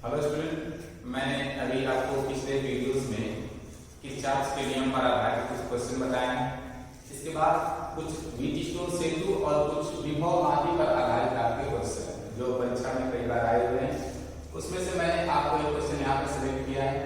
Hello student, मैंने अभी आपको पिछले वीडियोस में किरचॉफ के नियम पर आधारित कुछ क्वेश्चन बताए हैं। इसके बाद कुछ व्हीटस्टोन सेतु और कुछ विभव मापी पर आधारित आपके क्वेश्चन हैं जो परीक्षा में कई बार आए हुए हैं। उसमें से मैंने आपको एक क्वेश्चन यहाँ पर सिलेक्ट किया है।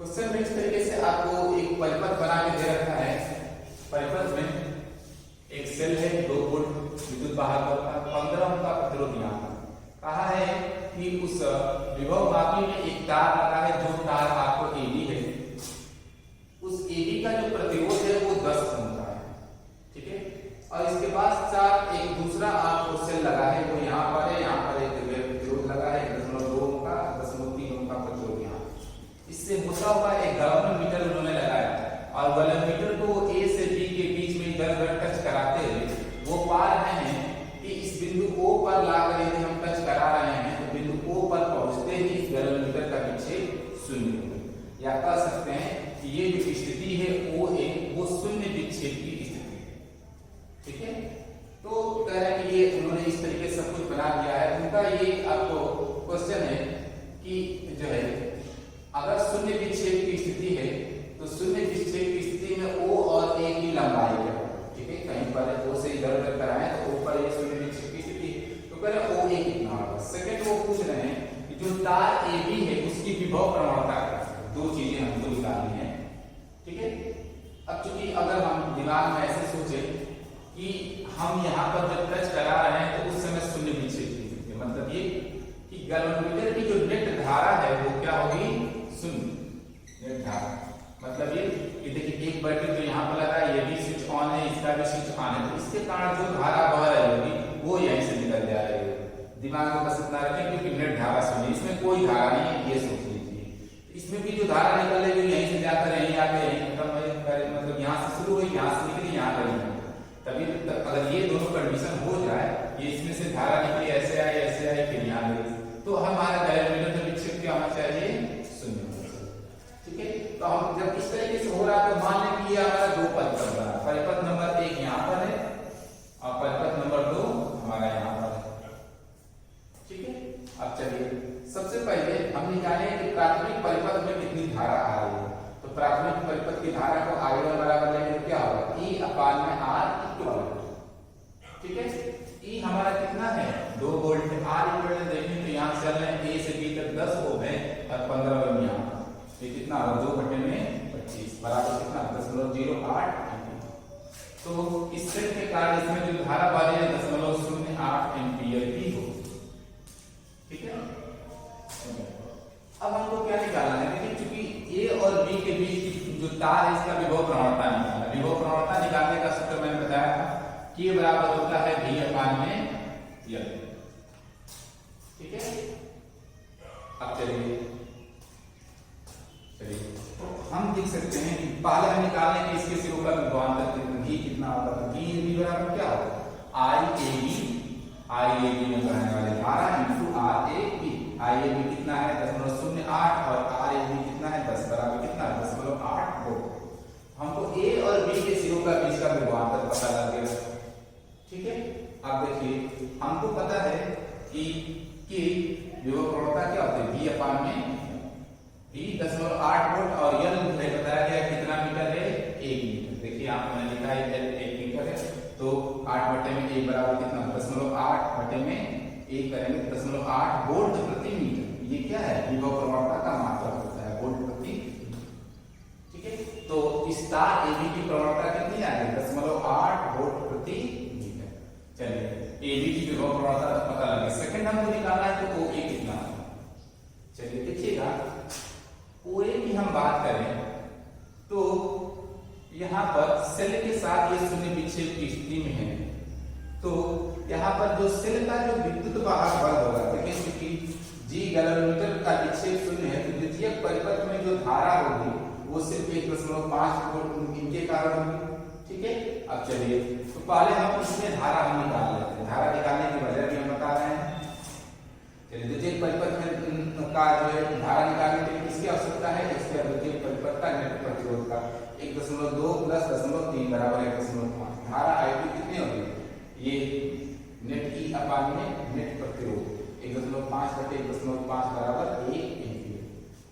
क्वेश्चन में इस तरीके से आपको एक परिपथ बना के दे रखा है। परिपथ में एक सेल है, 2 वोल्ट विद्युत बाहर का 15 ओम का प्रतिरोध यहाँ पर कहा है कि उस विभव मापी में एक तार लगा है, जो तार आपको AB है, उस AB का जो प्रतिरोध है वो 10 ओम का है। ठीक है, और इसके पास एक दूसरा आपको सेल लगा है, वो यहाँ पर है, यहाँ पर एक प्रतिरोध लगा है 1.2 ओम का, 0.3 ओम का प्रतिरोध यहाँ। इससे होता हुआ एक गैल्वेनोमीटर उन्होंने लगाया और गैल्वेनोमीटर को A से B के बीच में इधर टच कराते हुए वो पा रहे हैं कि इस बिंदु O पर लाकर यदि हम टच करा रहे हैं तो बिंदु O पर पहुंचते ही इस गैल्वेनोमीटर का विक्षेप 0 होगा, या कह सकते हैं कि ये जो स्थिति है OA वो शून्य विक्षेप की स्थिति है। ठीक है, तो कह रहे हैं कि ये उन्होंने इस तरीके से सब कुछ बना दिया है। उनका ये आपको क्वेश्चन है कि जो है अगर शून्य विक्षेप की स्थिति है तो शून्य विक्षेप की स्थिति में O और A की लंबाई क्या है। ठीक है, कहीं पर O से इधर उधर कराएं तो O पर ये शून्य विक्षेप की स्थिति, तो कह रहे OA कितना होगा। सेकंड वो पूछ रहे हैं कि जो तार AB है उसकी विभव प्रवणता क्या है। दो चीजें हमको निकालनी है। ठीक है, अब चूंकि अगर हम दिमाग में ऐसे सोचे कि हम यहाँ पर जब टच करा रहे हैं तो उस समय शून्य विक्षेप की स्थिति, मतलब ये कि गैल्वेनोमीटर की जो नेट धारा है वो क्या होगी, शून्य नेट धारा। मतलब ये देखिए एक बैटरी जो यहाँ पर लगा है, ये भी स्विच ऑन है, इसका भी स्विच ऑन है, तो इसके कारण जो धारा बह रही होगी वो यहीं से निकल जा रही है। दिमाग में बस इतना रखें क्योंकि नेट धारा शून्य, इसमें कोई धारा नहीं है, ये सोच लीजिए। इसमें भी जो धारा निकल रही है यहीं से जाकर यहीं आके यहीं खत्म, मतलब यहाँ से शुरू हुई, यहाँ से निकली, यहाँ पर तभी अगर ये दोनों कंडीशन हो जाए, ये इसमें से धारा निकली ऐसे आई फिर यहाँ गई, तो हमारा गैल्वेनोमीटर का विक्षेप क्या होना चाहिए, शून्य। ठीक है, तो हम जब इस तरीके से हो रहा है तो मान लें कि ये हमारा दो परिपथ बना। परिपथ नंबर 1 यहाँ पर है और परिपथ नंबर 2 हमारा यहाँ पर है। ठीक है, अब चलिए सबसे पहले हम निकालें कि प्राथमिक परिपथ में कितनी धारा आ रही है। तो प्राथमिक परिपथ की धारा को I1 बराबर लेंगे तो क्या होगा, E/R इक्विवेलेंट। ठीक है, E हमारा कितना है, 2 वोल्ट। R इक्विवेलेंट देखें तो यहाँ से चल रहे हैं A से B तक 10 ओम है और 15 ओम यहाँ, ये कितना होगा 2/25 बराबर कितना 0.08 एम्पीयर। तो इस सेट के कारण इसमें जो धारा बह रही है 0.08 एम्पीयर की होगी। ठीक है, अब हमको क्या निकालना है, देखिए चूंकि A और B के बीच की जो तार है इसका विभव प्रवणता निकालना। विभव प्रवणता निकालने का सूत्र मैंने बताया था, K बराबर होता है V/L। ठीक है, अब चलिए तो हम देख सकते हैं कि पहले हम निकालने के इसके सिरों का विभवांतर V कितना होगा, तो V बराबर क्या होगा, IAB में बहने वाली धारा इनटू RAB। IAB कितना है 0.08 और RAB कितना है 10 बराबर कितना 0.8 वोल्ट। हमको A और B के सिरों का बीच का विभवांतर पता लग गया। ठीक है, अब देखिए हमको पता है कि विभव प्रवणता क्या होती है, V 10.8 वोल्ट और L बताया गया कितना मीटर है, 1 मीटर। देखिए यहाँ मैंने लिखा है L 1 मीटर है, तो 8/1 बराबर कितना 10.8/1 करेंगे 10.8 वोल्ट प्रति मीटर। ये क्या है, विभव प्रवणता का मात्रक होता है, वोल्ट प्रति। ठीक है, तो इस तार AB की प्रवणता कितनी आ गई 10.8 वोल्ट प्रति मीटर। चलिए AB की विभव प्रवणता पता लगे। सेकंड हमको निकालना है तो OA कितना है। चलिए देखिएगा OA की हम बात करें तो यहाँ पर सेल के साथ ये शून्य विक्षेप की स्थिति में है, तो यहाँ पर जो सेल का जो विद्युत वाहक बल होगा, देखिए क्योंकि G गैल्वेनोमीटर का विक्षेप शून्य है तो द्वितीयक परिपथ में जो धारा होगी वो सिर्फ 1.5 वोल्ट इनके कारण होगी। ठीक है, अब चलिए तो पहले हम इसमें धारा हम निकाल लेते हैं। धारा निकालने की वजह भी हम बता रहे हैं। चलिए द्वितीयक परिपथ में का जो है धारा निकालने के लिए किसकी आवश्यकता है, इसके द्वितीयक परिपथ का नेट प्रतिरोध का 1.2 प्लस 0.3 बराबर 1.5। धारा I2 कितनी होगी, ये नेट E/में नेट प्रतिरोध 1.5/1.5 1.5 बराबर 1 एम्पीयर,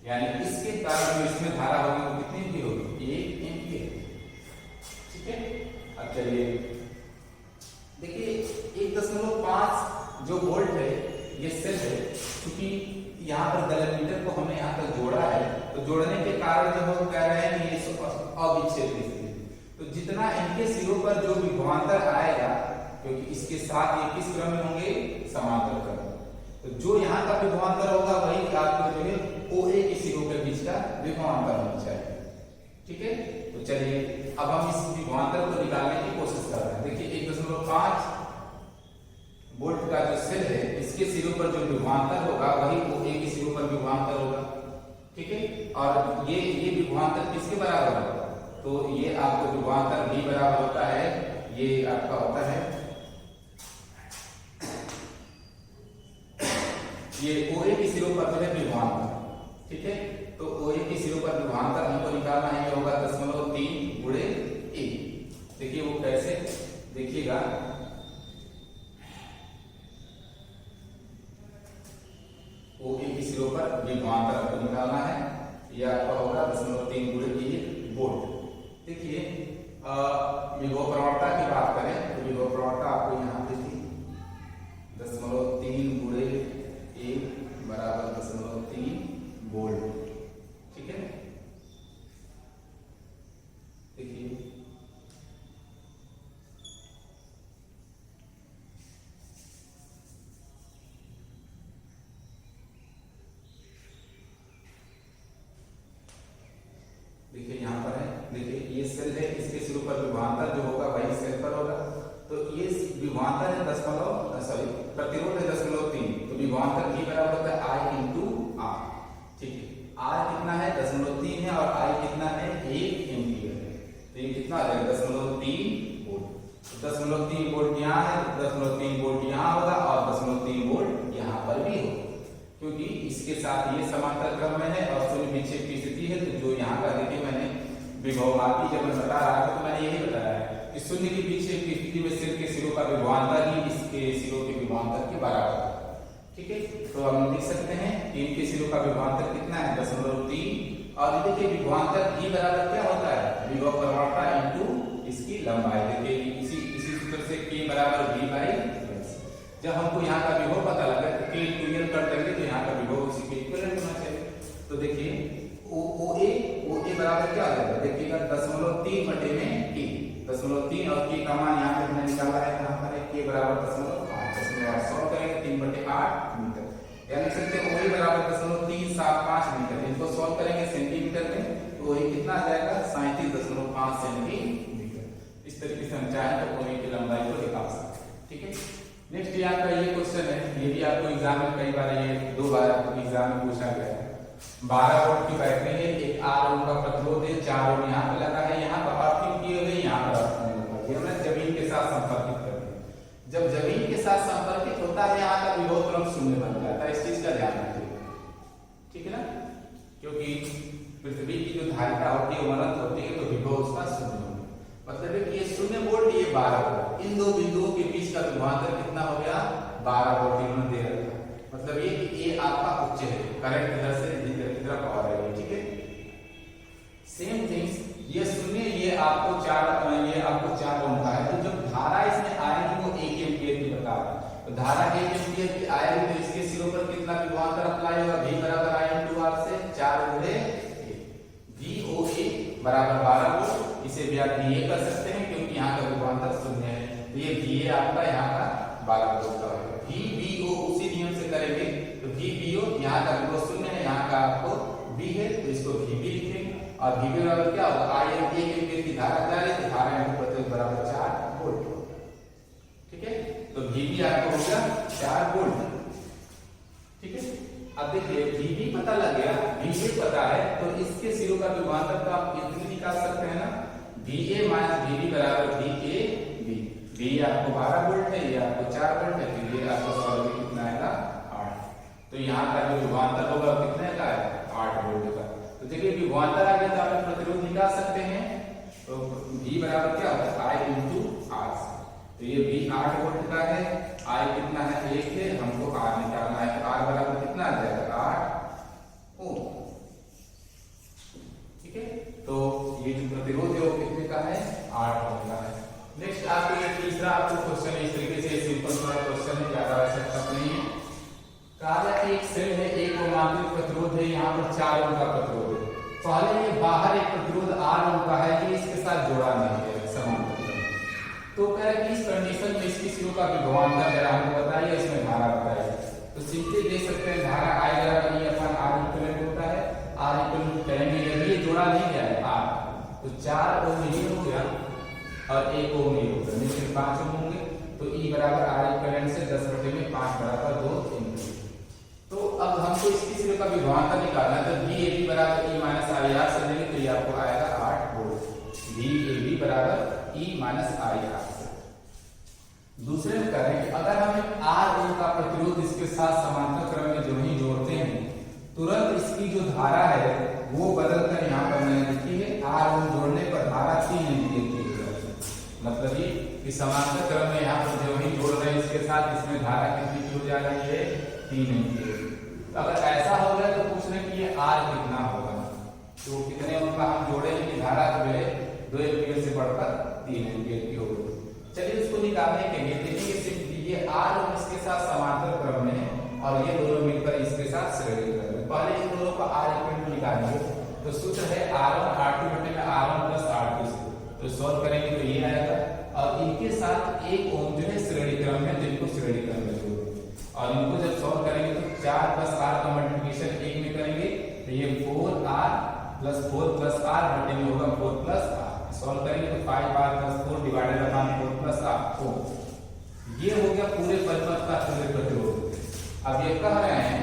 यानी इसके कारण जो इसमें धारा होगी वो कितनी भी होगी 1 एम्पीयर। ठीक है, अब चलिए देखिए 1.5 जो वोल्ट है ये सेल है, क्योंकि यहाँ पर गलनमीटर को हमने यहाँ तक जोड़ा है, तो जोड़ने के कारण जो हम कह रहे हैं कि ये अविच्छेदित है। तो जितना इनके सिरों पर जो विभवांतर आएगा, क्योंकि इसके साथ ये किस क्रम में होंगे, समांतर क्रम, तो जो यहाँ का विभवांतर होगा वही आपको जो है OA के सिरों के बीच का विभवांतर होना चाहिए। ठीक है, तो चलिए अब हम इस विभवांतर को निकालने की कोशिश कर रहे हैं। देखिए 1.5 वोल्ट का जो सेल है, इसके सिरों पर जो विभवांतर होगा वही OA के सिरों पर विभवांतर होगा। ठीक है, और ये विभवांतर किसके बराबर होगा, तो ये आपको विभवांतर V बराबर होता है, ये आपका होता है ये OA के सिरों पर जो है विभवांतर। ठीक है, तो OA के सिरों पर विभवांतर हमको निकालना है, ये होगा 0.3 गुणे A। देखिए वो कैसे, देखिएगा OA के सिरों पर विभवांतर आपको निकालना है, यह आपका होगा 0.3 गुणे A वोल्ट। देखिए विभव प्रवणता की बात करें तो विभव प्रवणता आपको यहाँ पे थी 0.3 गुणे A बराबर 0.3 वोल्ट। ठीक है, देखिए यहाँ पर है, देखिए ये सेल है, इसके सिरों पर विभवांतर जो होगा वही सेल पर होगा। तो ये विभवांतर है प्रतिरोध है 0.3, तो विभवांतर V बराबर होता है I इंटू R। ठीक है, R कितना है 0.3 है और I कितना है 1 एम्पीयर है, तो ये कितना आ जाएगा 0.3 वोल्ट। 0.3 वोल्ट यहाँ है, 0.3 वोल्ट यहाँ होगा और 0.3 वोल्ट यहाँ पर भी होगा, क्योंकि इसके साथ ये समांतर क्रम में है और शून्य विक्षेप की स्थिति है। तो जो यहाँ का देखिए मैंने विभवमापी जब मैं बता रहा था तो मैंने यही बताया है कि शून्य की विक्षेप की स्थिति में सेल के सिरों का विभवांतर ही इसके सिरों के विभवांतर के बराबर है। ठीक है, तो हम लिख सकते हैं कि इनके सिरों का विभवांतर कितना है 0.3, और देखिए विभवांतर V बराबर क्या होता है, विभव प्रवणता इंटू इसकी लंबाई। देखिए इसी सूत्र से K बराबर V बाई S। जब हमको यहाँ का विभव पता लगा तो K इक्विवेलेंट कर देंगे, तो यहाँ का विभव इसी के इक्विवेलेंट होना चाहिए। तो देखिए OA बराबर क्या हो जाएगा, देखिएगा 0.3 बटे में K, 0.3 और K का मान यहाँ पे हमने निकाला है, यहाँ पर K बराबर 0.5, सॉल्व करेंगे 3/8 मीटर, यानी लिख सकते हैं OA बराबर 0.375 मीटर। इनको सॉल्व करेंगे सेंटीमीटर में तो OA कितना आ जाएगा 37.5 सेंटीमीटर। इस तरीके से हम चाहें तो OA की लंबाई को निकाल सकते हैं। ठीक है, नेक्स्ट ये आपका ये क्वेश्चन है, ये भी आपको एग्जाम में कई बार, ये 2 बार आपको एग्जाम में पूछा गया है। 12 वोल्ट की बैटरी है, एक 8 ओम का प्रतिरोध है, 4 ओम यहाँ पे लगा है, यहाँ पर अर्थिंग किए हुए, यहाँ पर अर्थिंग लगा है, हमने जमीन के साथ संपर्कित कर दिया। जब जमीन के साथ संपर्कित होता है यहाँ का विभव तुरंत शून्य बन जाता है, इस चीज का ध्यान रखिएगा। ठीक है ना, क्योंकि पृथ्वी की जो धारिता होती है वो अनंत होती है, तो विभव उसका शून्य होगा। मतलब है कि ये 0 वोल्ट, ये 12 वोल्ट, इन दो बिंदुओं के बीच का विभवांतर कितना हो गया 12 वोल्ट इन्होंने दे रखा है। मतलब ये कि ये आपका उच्च है, करंट इधर से इधर की तरफ आ रही है। ठीक है, सेम थिंग्स ये 0, ये आपको 4 ओम का है, तो जब धारा इसमें आएगी वो 1 एम्पीयर की बता रहा है, तो धारा 1 एम्पीयर की आएगी तो इसके सिरों पर कितना विभवांतर अप्लाई होगा, V बराबर I इंटू R से 4 गुणे VOA बराबर 12 वोल्ट। इसे भी आप VA कर सकते हैं क्योंकि यहाँ का विभवांतर 0 है, तो ये VA आपका यहाँ का 12 वोल्ट का है। VBO उसी नियम से करेंगे, तो VBO यहाँ का विभव 0 है, यहाँ का आपको V है, तो इसको VB लिखेंगे, और VB बराबर क्या होगा I 1 एम्पीयर की धारा जा रही है, तो धारा इंटू प्रतिरोध बराबर 4 वोल्ट। ठीक है, तो VB आपको हो गया 4 वोल्ट। ठीक है, अब देखिए VB पता लग गया, VA पता है, तो इसके सिरों का विभवांतर तो आप इतनी निकाल सकते हैं ना, VA माइनस VB बराबर VAB। VA आपको 12 वोल्ट है, ये आपको 4 वोल्ट है, तो ये आपको सॉल्व कितना आएगा 8। तो यहाँ का जो विभवांतर होगा कितने का है 8 वोल्ट का। तो देखिए विभवांतर आ गया तो आप प्रतिरोध निकाल सकते हैं, तो V बराबर क्या होता है I इंटू R। तो ये V 8 वोल्ट का है, I कितना है 1 है, हमको R निकालना है, तो R बराबर कितना आ जाएगा कहा जाए कि एक सेल है, एक ओम आंतरिक प्रतिरोध है, यहाँ पर 4 ओम का प्रतिरोध है। पहले ये बाहर एक प्रतिरोध 8 ओम का है, ये इसके साथ जोड़ा नहीं है समांतर में। तो कह रहे कि इस कंडीशन में इसकी सिरों का विभवांतर जरा हमको बताइए, इसमें धारा बताइए। तो सिंपली देख सकते हैं धारा I बराबर E अपन R इक्विवेलेंट होता है। R इक्विवेलेंट करेंगे जब ये जोड़ा नहीं गया है R, तो 4 ओम ये हो गया और 1 ओम ये हो गया, लेकिन 5 ओम होंगे। तो E बराबर R इक्विवेलेंट से 10/5 बराबर 2 एम्पीयर। तो अब हमको इसकी सिरे का विभवांतर निकालना है। तो VAB बराबर E माइनस IR से लेंगे तो ये आपको आएगा 8 वोल्ट। VAB बराबर E माइनस IR से। दूसरे में कह रहे हैं कि अगर हम 8 ओम का प्रतिरोध इसके साथ समांतर क्रम में जो ही जोड़ते हैं, तुरंत इसकी जो धारा है वो बदलकर यहाँ पर मैंने लिखी है 8 ओम जोड़ने पर धारा 3 एम्पीयर की हो जाएगी। मतलब ये कि समांतर क्रम में यहाँ पर जो ही जोड़ रहे हैं इसके साथ, इसमें धारा कितनी की हो जा रही है, 3 एम्पीयर। अगर ऐसा हो गया तो पूछ रहे कि ये R कितना होगा। तो कितने ओम का हम जोड़ेंगे कि धारा जो है 2 एम्पीयर से बढ़कर 3 एम्पीयर की होगी। चलिए इसको निकालने के लिए देखिए सिर्फ ये R ओम इसके साथ समांतर क्रम में है और ये दोनों मिलकर इसके साथ श्रेणी क्रम में। पहले इन दोनों का R इक्विवेलेंट निकालेंगे। तो सूत्र है R1 R2 बटे में R1 प्लस R2 से। तो सॉल्व करेंगे तो ये आएगा और इनके साथ 1 ओम जो है श्रेणी क्रम में, तो इनको श्रेणी क्रम में जोड़ेंगे और इनको जब सॉल्व करेंगे तो 4 प्लस R का मल्टीप्लिकेशन 1 में करेंगे तो ये 4R प्लस 4 प्लस R बटे में होगा 4 प्लस R। सॉल्व करेंगे तो 5R plus 4 divided upon 4 plus R 4। ये हो गया पूरे परिपथ का पूरे प्रतिरोध। अब ये कह रहे हैं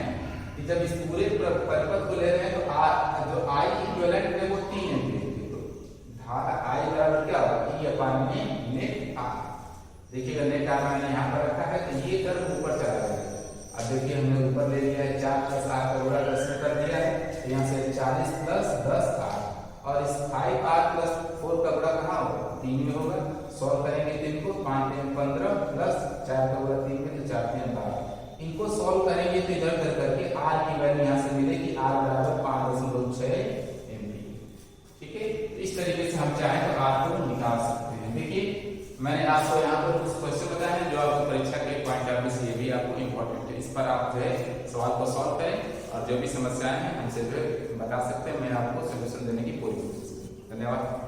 कि जब इस पूरे परिपथ को ले रहे हैं तो जो I इक्विवेलेंट है वो 3 एम्पीयर की। तो धारा I बराबर क्या होगा, E अपॉन में नेट R। देखिएगा नेट R मैंने यहाँ पर रखा है तो ये टर्म ऊपर चला जाएगा। अब देखिए हमने ऊपर ले लिया है 4 प्लस R का गुणा 10 में कर दिया है, तो यहाँ से 40 प्लस 10R और इस 5R प्लस 4 का गुणा कहाँ होगा, 3 में होगा। सॉल्व करेंगे तो इनको 5 3 15 प्लस 4 का गुणा 3 में तो 4 3 12। इनको सॉल्व करेंगे तो इधर उधर करके R की वैल्यू यहाँ से मिलेगी R बराबर 5.6 एम्पीयर। ठीक है, तो इस तरीके से हम चाहें तो R को निकाल सकते हैं। देखिए मैंने आपको यहाँ पर कुछ क्वेश्चन बताए हैं जो आपको परीक्षा के पॉइंट ऑफ व्यू से ये भी आपको इम्पोर्टेंट है। इस पर आप जो है सवाल को सॉल्व करें और जो भी समस्याएं हैं हमसे जो है बता सकते हैं। मैं आपको सोल्यूशन देने की पूरी कोशिश करूंगा। धन्यवाद।